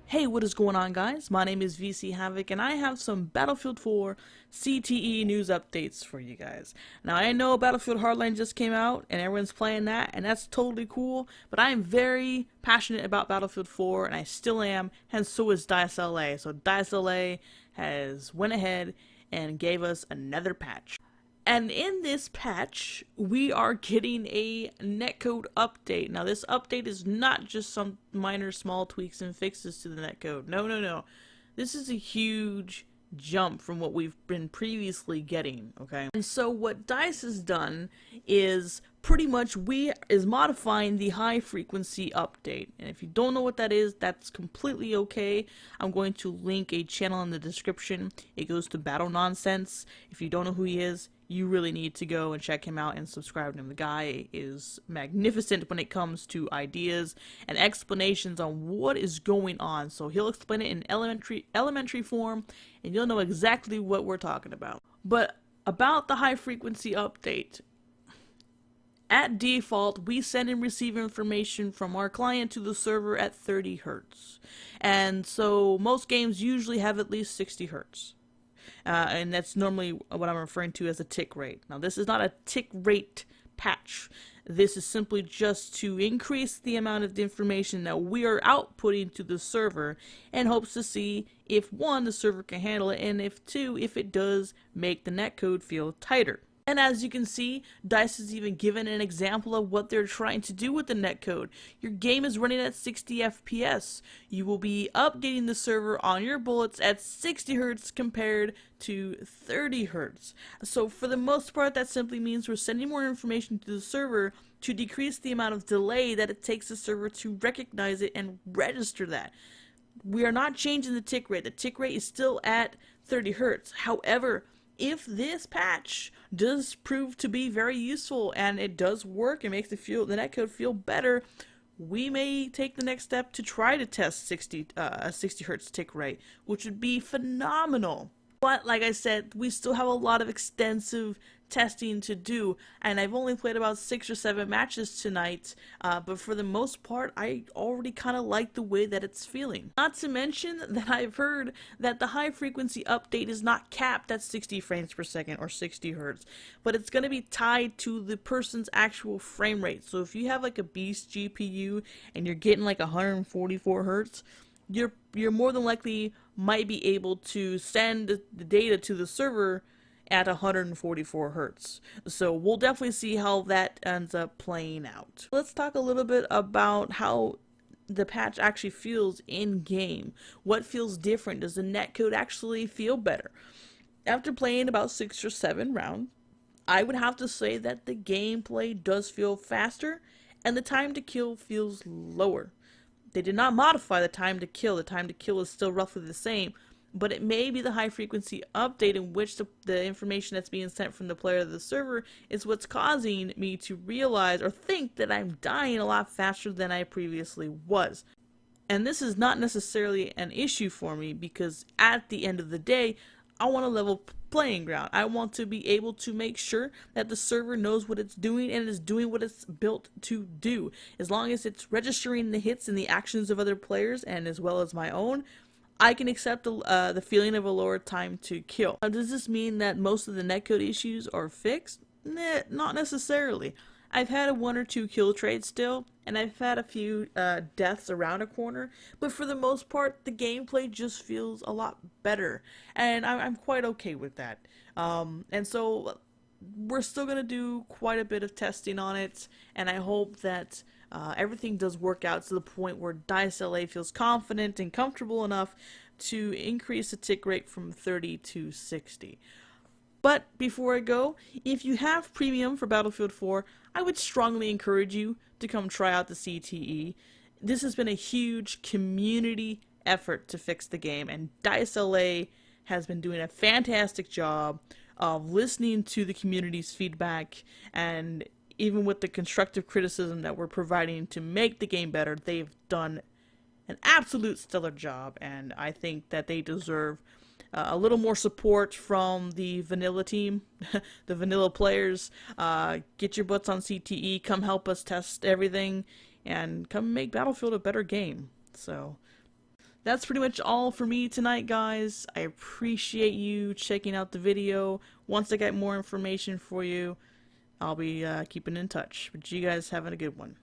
Hey, what is going on, guys? My name is VC Havoc, and I have some Battlefield 4 CTE news updates for you guys. Now, I know Battlefield Hardline just came out, and everyone's playing that, and that's totally cool, but I am very passionate about Battlefield 4, and I still am, and so is DICE LA. So DICE LA has went ahead and gave us another patch. And in this patch, we are getting a netcode update. Now, this update is not just some minor small tweaks and fixes to the netcode. No, no, no. This is a huge jump from what we've been previously getting, okay? And so what DICE has done is pretty much is modifying the high frequency update. And if you don't know what that is, that's completely okay. I'm going to link a channel in the description. It goes to Battle Nonsense. If you don't know who he is, you really need to go and check him out and subscribe to him. The guy is magnificent when it comes to ideas and explanations on what is going on. So he'll explain it in elementary form, and you'll know exactly what we're talking about. But about the high frequency update, at default, we send and receive information from our client to the server at 30 Hertz. And so most games usually have at least 60 Hertz. And that's normally what I'm referring to as a tick rate. Now, this is not a tick rate patch. This is simply just to increase the amount of information that we are outputting to the server and hopes to see if, one, the server can handle it, and if, two, if it does make the netcode feel tighter. And as you can see, DICE has even given an example of what they're trying to do with the netcode. Your game is running at 60 FPS. You will be updating the server on your bullets at 60 Hz compared to 30 Hz. So for the most part, that simply means we're sending more information to the server to decrease the amount of delay that it takes the server to recognize it and register that. We are not changing the tick rate. The tick rate is still at 30 Hz. However, if this patch does prove to be very useful and it does work and makes the netcode feel better, we may take the next step to try to test 60 Hz tick rate, which would be phenomenal. But like I said, we still have a lot of extensive testing to do, and I've only played about 6 or 7 matches tonight, but for the most part, I already kind of like the way that it's feeling. Not to mention that I've heard that the high frequency update is not capped at 60 frames per second or 60 Hertz, but it's going to be tied to the person's actual frame rate. So if you have like a beast GPU and you're getting like 144 Hertz, you're more than likely might be able to send the data to the server at 144 Hertz. So we'll definitely see how that ends up playing out. Let's talk a little bit about how the patch actually feels in game. What feels different? Does the netcode actually feel better? After playing about 6 or 7 rounds, I would have to say that the gameplay does feel faster and the time to kill feels lower. They did not modify the time to kill. The time to kill is still roughly the same, but it may be the high frequency update in which the information that's being sent from the player to the server is what's causing me to realize or think that I'm dying a lot faster than I previously was. And this is not necessarily an issue for me because at the end of the day, I want a level playing ground. I want to be able to make sure that the server knows what it's doing and is doing what it's built to do. As long as it's registering the hits and the actions of other players and as well as my own, I can accept the feeling of a lower time to kill. Now, does this mean that most of the netcode issues are fixed? Nah, not necessarily. I've had a 1 or 2 kill trades still, and I've had a few deaths around a corner, but for the most part, the gameplay just feels a lot better, and I'm quite okay with that. And so we're still going to do quite a bit of testing on it, and I hope that everything does work out to the point where DICE LA feels confident and comfortable enough to increase the tick rate from 30 to 60. But before I go, if you have premium for Battlefield 4, I would strongly encourage you to come try out the CTE. This has been a huge community effort to fix the game, and DICE LA has been doing a fantastic job of listening to the community's feedback, and even with the constructive criticism that we're providing to make the game better, they've done an absolute stellar job, and I think that they deserve a little more support from the vanilla team, the vanilla players. Get your butts on CTE, come help us test everything, and come make Battlefield a better game. So, that's pretty much all for me tonight, guys. I appreciate you checking out the video. Once I get more information for you, I'll be keeping in touch. But you guys having a good one.